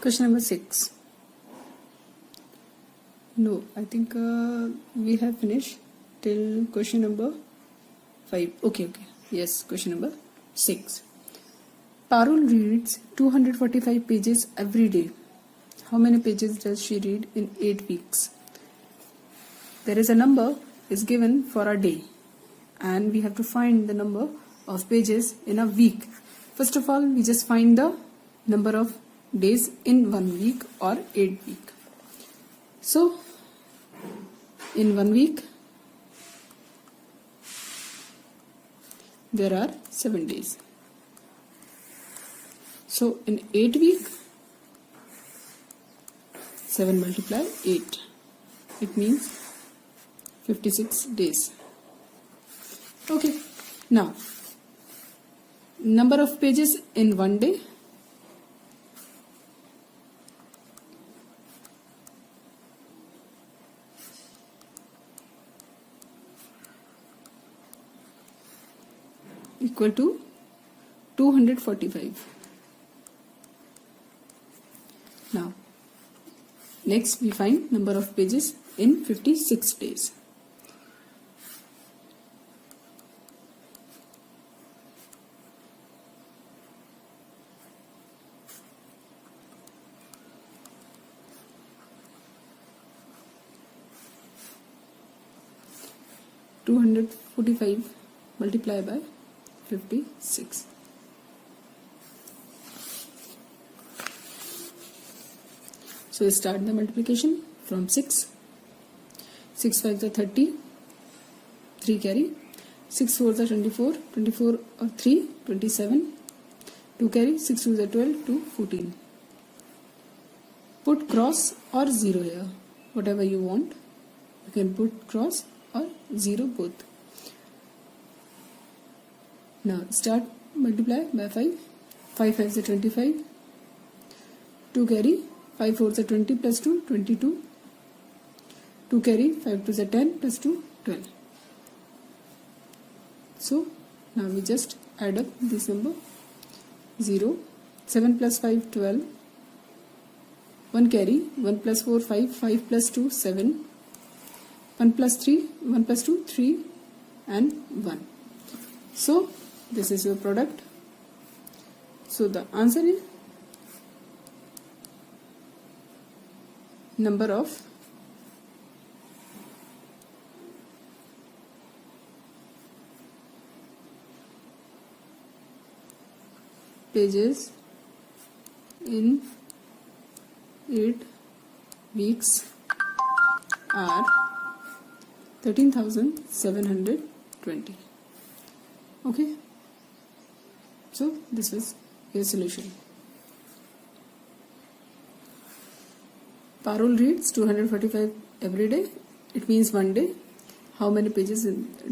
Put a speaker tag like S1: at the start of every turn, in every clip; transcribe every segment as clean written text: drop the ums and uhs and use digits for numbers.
S1: Question number 6. No, I think we have finished till question number 5. Okay. Yes, question number 6. Parul reads 245 pages every day. How many pages does she read in 8 weeks? There is a number is given for a day and we have to find the number of pages in a week. First of all, we just find the number of days in 1 week or 8 week. So, in 1 week, there are 7 days. So, in 8 week, 7 multiply 8. It means 56 days. Okay. Now, number of pages in 1 day. Equal to 245. Now, next we find number of pages in 56 days. (245) multiply by 56. So we start the multiplication from 6. 6 5 are 30. 3 carry. 6 4 are 24. 24 or 3 27. 2 carry. 6 2 are 12. 2 14. Put cross or 0 here. Whatever you want. You can put cross or 0 both. Now start multiply by 5. 5 5 is 25. 2 carry. 5 4 is 20 plus 2 22. 2 carry. 5 2 is 10 plus 2 12. So now we just add up this number. 0. 7 plus 5 12. 1 carry. 1 plus 4 5. 5 plus 2 7. 1 plus 3. 1 plus 2 3 and 1. So this is your product. So the answer is number of pages in 8 weeks are 13,720. Okay. So this is your solution. Parul reads 245 every day. It means 1 day. How many pages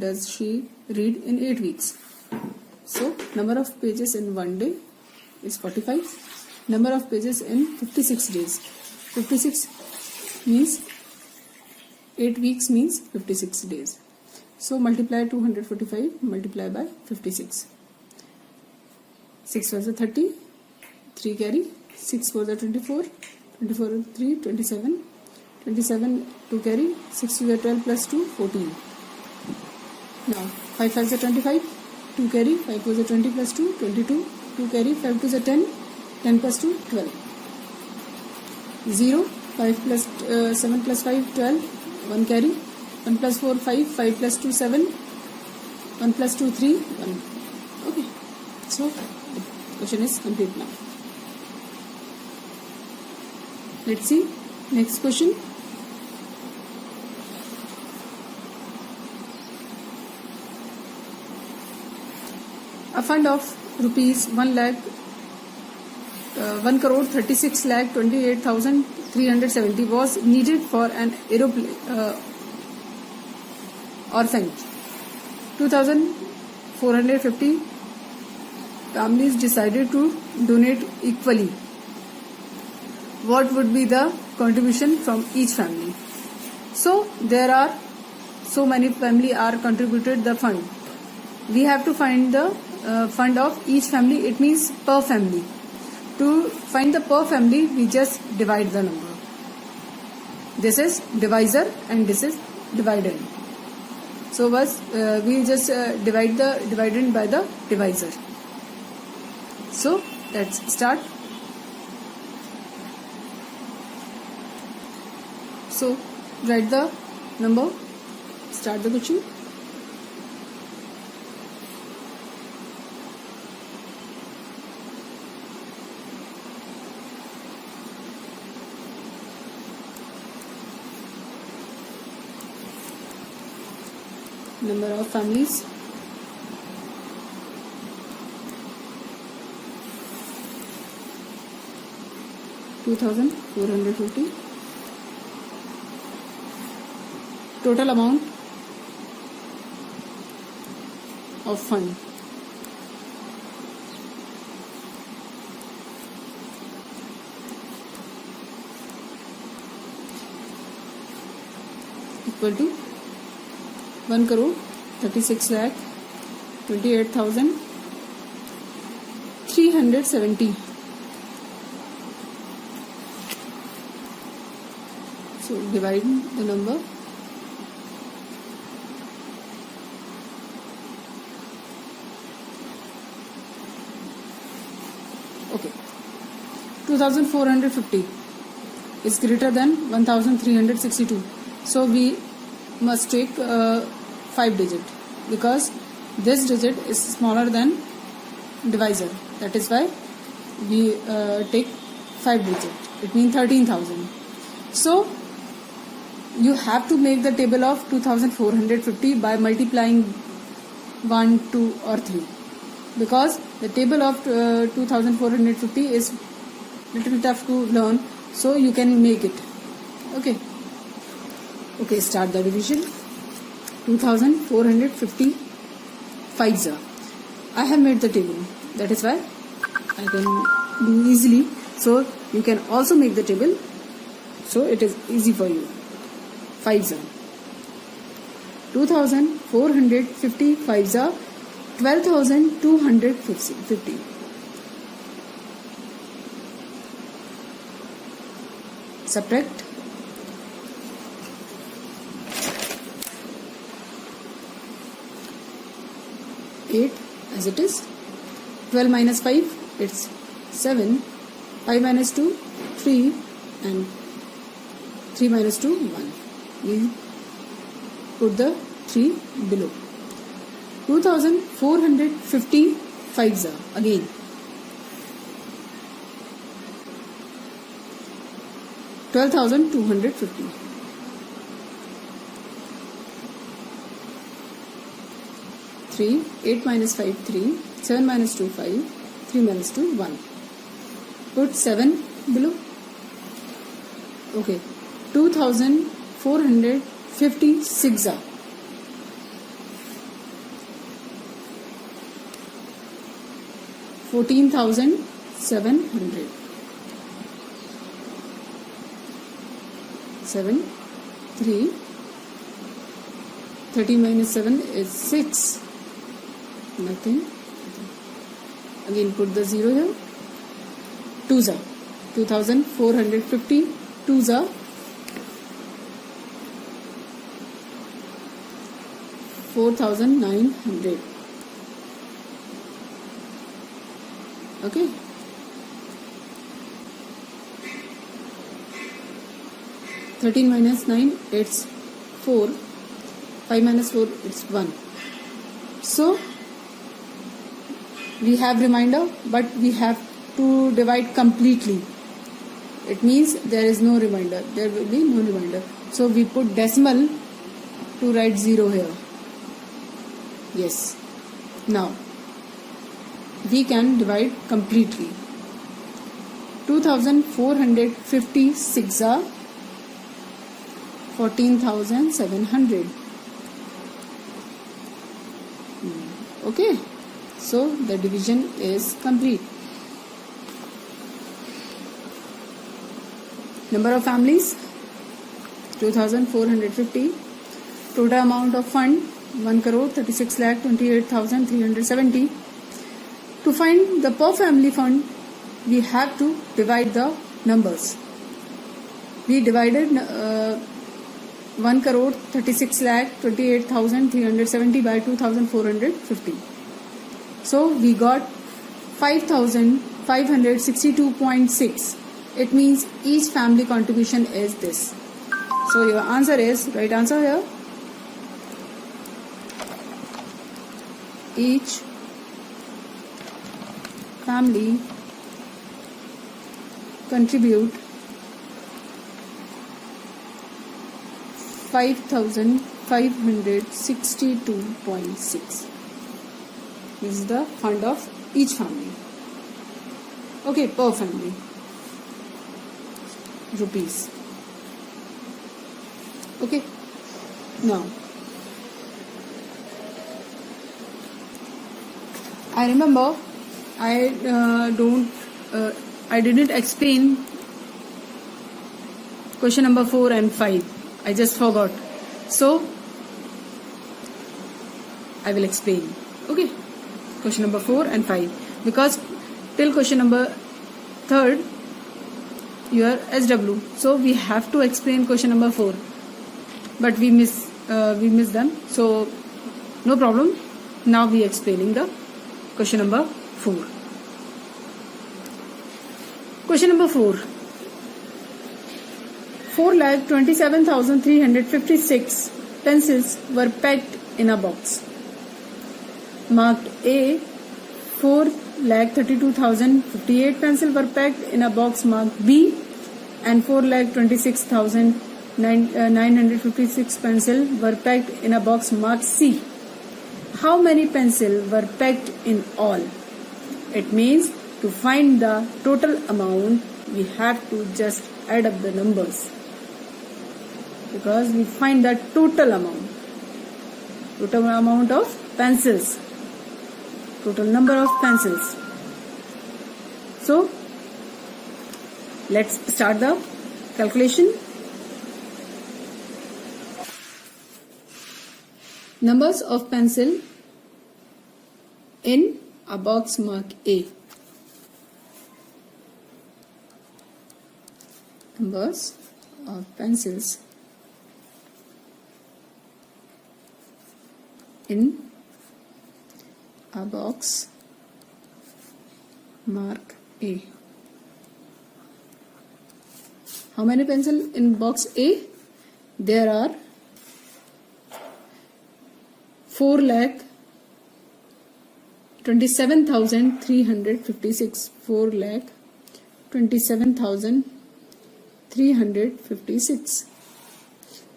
S1: does she read in 8 weeks? So number of pages in 1 day is 45. Number of pages in 56 days. 56 means 8 weeks means 56 days. So multiply 245 multiply by 56. 6 4 is 30. 3 carry. 6 4 is 24. 24 is 3 27. 27 2 carry. 6 2 is 12 plus 2 14. Now 5 5 is 25. 2 carry. 5 4 is 20 plus 2 22. 2 carry. 5 2 is 10. 10 plus 2 12. 0. 5 plus 7 plus 5 12. 1 carry. 1 plus 4 5. 5 plus 2 7. 1 plus 2 3 1. Okay. So the question is complete now. Let's see next question. A fund of rupees 1 crore 36 lakh 28,370 was needed for an orphanage. 2,450 families decided to donate equally. What would be the contribution from each family? So there are so many family are contributed the fund. We have to find the fund of each family. It means per family. To find the per family, we just divide the number. This is divisor and this is dividend. So we just divide the dividend by the divisor. So let's start. So write the number. Start the question. Number of families. $2,450. Total amount of fund. Equal to 1,36,28,370. So divide the number. Okay, 2,450 is greater than 1,362. So we must take 5 digit, because this digit is smaller than divisor. That is why we take 5 digit. It means 13,000. So you have to make the table of 2,450 by multiplying 1, 2 or 3, because the table of 2,450 is little tough to learn, so you can make it. Okay, start the division. 2,450 5s are. I have made the table. That is why I can do easily. So you can also make the table. So it is easy for you. 5s are. 2,450 5s are 12,250. Subtract. 8 as it is. 12 minus 5, it's 7. 5 minus 2, 3, and 3 minus 2, 1. We put the 3 below. 2,450 5s are again. 12,250. 3, 8 minus 5, 3, 7 minus 2, 5, 3 minus 2, 1. Put 7 below. Okay, 2,456 are. 14,700. 7, 3, 13 minus 7 is 6. Nothing. Again put the 0 here. 2s are. 2,450 2s are. 4,900. Okay. 13 minus 9, it's 4. 5 minus 4, it's 1. So we have remainder, but we have to divide completely. It means there is no remainder. There will be no remainder. So we put decimal to write 0 here. Yes. Now we can divide completely. 2,456 are 14,700. Okay, so the division is complete. Number of families 2,450. Total amount of fund 1,36,28,370. To find the per family fund, we have to divide the numbers. We divided 1,36,28,370 by 2,450. So we got 5,562.6. It means each family contribution is this. So your answer is, right answer here, each family contribute 5,562.6. This is the fund of each family. Okay, per family. Rupees. Okay. Now, I remember I didn't explain question number 4 and 5. I just forgot. So, I will explain. Okay. Question number 4 and 5. Because till question number 3rd, you are SW. So, we have to explain question number 4. But we miss them. So, no problem. Now we are explaining the question number 4. Question number 4. 4,27,356 pencils were packed in a box. Marked A. 4,32,058 pencils were packed in a box marked B, and 4,26,956 pencils were packed in a box marked C. How many pencils were packed in all? It means to find the total amount, we have to just add up the numbers. Because we find the total amount of pencils, total number of pencils. So, let's start the calculation. Numbers of pencil in a box marked A. Numbers of pencils in a box marked A. How many pencils in box A? There are 4,27,356. 4,27,356.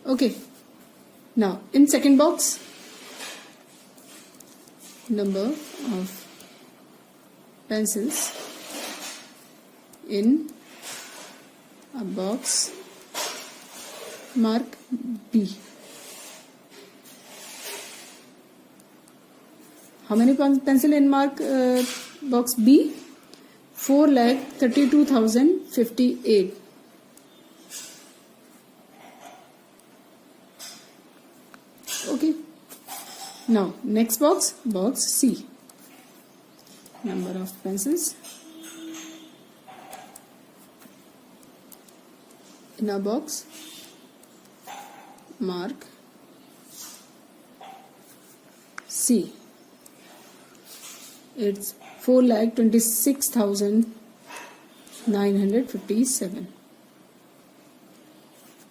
S1: Okay. Now, in second box, number of pencils in a box marked B. How many pencil in box B? 4,32,058. Okay. Now, next box C. Number of pencils in a box mark C. It's 4,26,957.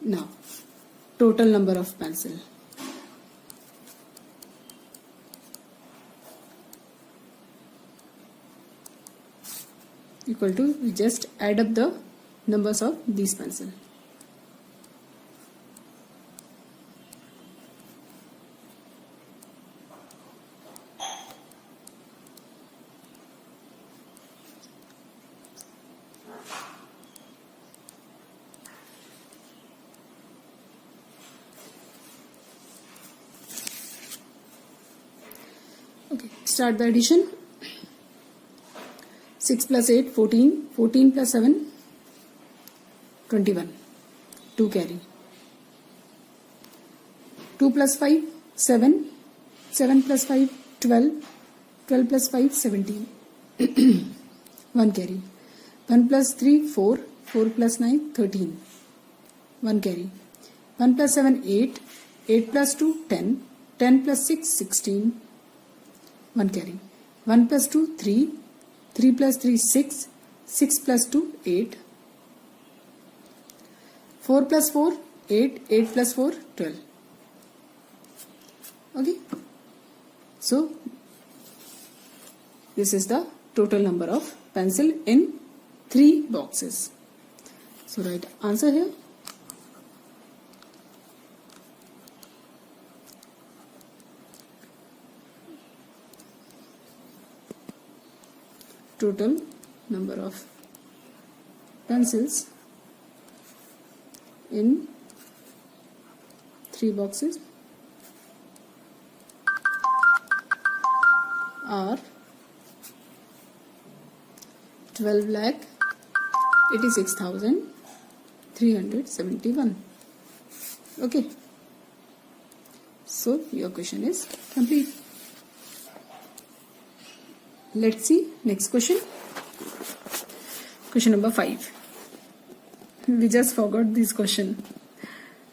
S1: Now, total number of pencil. Equal to, we just add up the numbers of these pencils. Okay, start the addition. 6 plus 8, 14. 14 plus 7, 21. 2 carry. 2 plus 5, 7. 7 plus 5, 12. 12 plus 5, 17. 1 carry. 1 plus 3, 4. 4 plus 9, 13. 1 carry. 1 plus 7, 8. 8 plus 2, 10. 10 plus 6, 16. 1 carry. 1 plus 2, 3. 3 plus 3, 6. 6 plus 2, 8. 4 plus 4, 8. 8 plus 4, 12. Okay. So, this is the total number of pencil in 3 boxes. So, write answer here. Total number of pencils in 3 boxes are 12,86,371. Okay. So your question is complete. Let's see next question. Question number 5. We just forgot this question.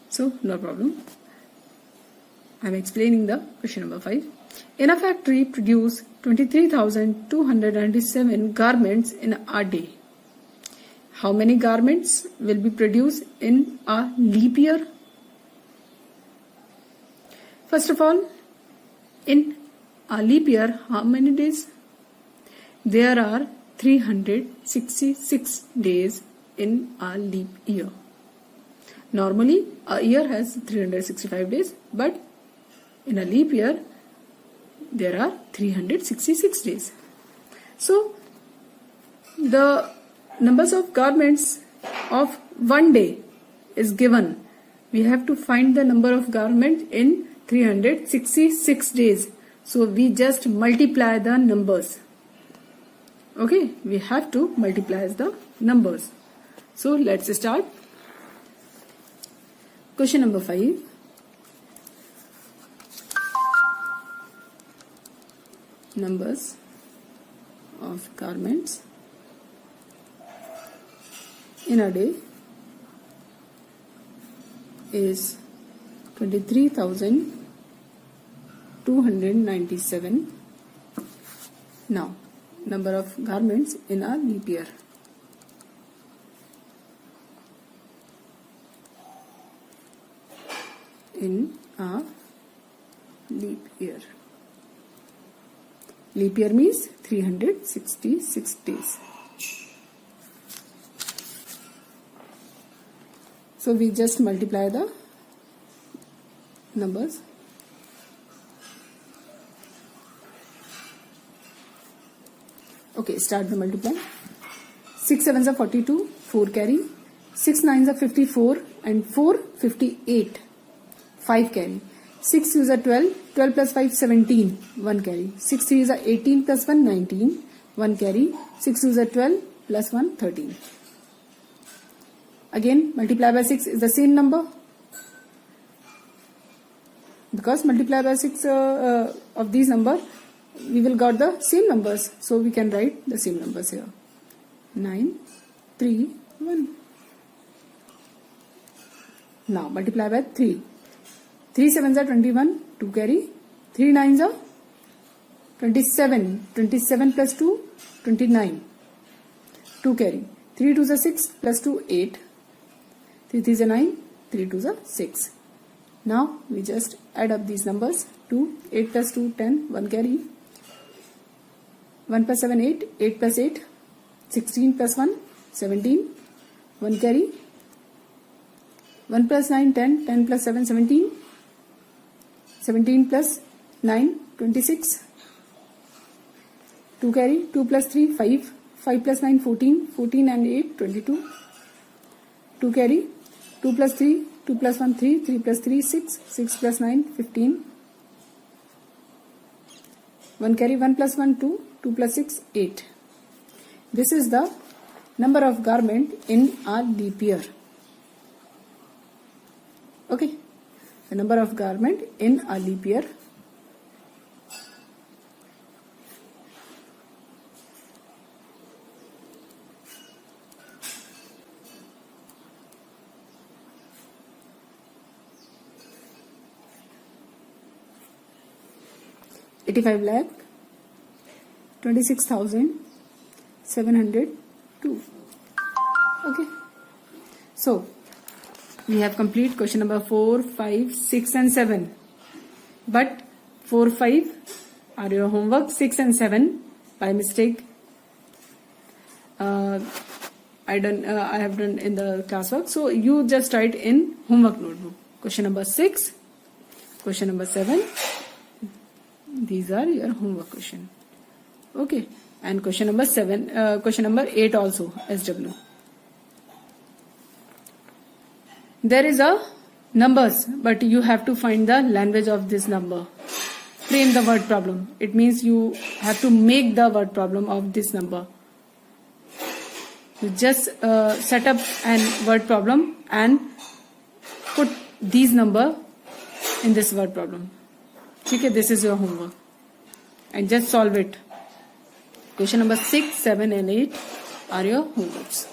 S1: So no problem. I am explaining the question number 5. In a factory, produce 23,297 garments in a day. How many garments will be produced in a leap year? First of all, in a leap year, how many days? There are 366 days in a leap year. Normally, a year has 365 days, but in a leap year, there are 366 days. So, the numbers of garments of one day is given. We have to find the number of garments in 366 days. So, we just multiply the numbers. Okay, we have to multiply the numbers. So, let's start. Question number 5. Numbers of garments in a day is 23,297. Now, number of garments in a leap year. In a leap year. Leap year means 366 days. So we just multiply the numbers. Okay, start the multiply. 6 sevens are 42, 4 carry. 6 nines are 54 and 4 58, 5 carry. 6 2s are 12, 12 plus 5 17, 1 carry. 6 3s are 18 plus 1 19, 1 carry. 6 2s are 12 plus 1 13. Again, multiply by 6 is the same number. Because multiply by 6 of these numbers, we will got the same numbers. So we can write the same numbers here. 9, 3, 1. Now multiply by 3. 3 sevens are 21, 2 carry. 3 nines are 27. 27 plus 2, 29. 2 carry. 3 twos are 6 plus 2, 8. 3 threes are 9, 3 twos are 6. Now we just add up these numbers. 2, 8 plus 2, 10, 1 carry. 1 plus 7, 8, 8 plus 8, 16 plus 1, 17, 1 carry. 1 plus 9, 10, 10 plus 7, 17, 17 plus 9, 26, 2 carry. 2 plus 3, 5, 5 plus 9, 14, 14 and 8, 22, 2 carry. 2 plus 3, 2 plus 1, 3, 3 plus 3, 6, 6 plus 9, 15, 1 carry. 1 plus 1, 2, 2 plus 6, 8. This is the number of garment in a leap year. Okay, the number of garment in a leap year. 85,26,702. Okay. So we have complete question number 4, 5, 6 and 7. But 4, 5 are your homework. 6 and 7 by mistake I have done in the classwork. So you just write in homework notebook. Question number 6, question number 7. These are your homework question. Okay. And question number 7, question number 8 also SW. There is a numbers, but you have to find the language of this number. Frame the word problem. It means you have to make the word problem of this number. You just set up an word problem and put these number in this word problem. Okay, this is your homework. And just solve it. Question number 6, 7 and 8 are your homeworks.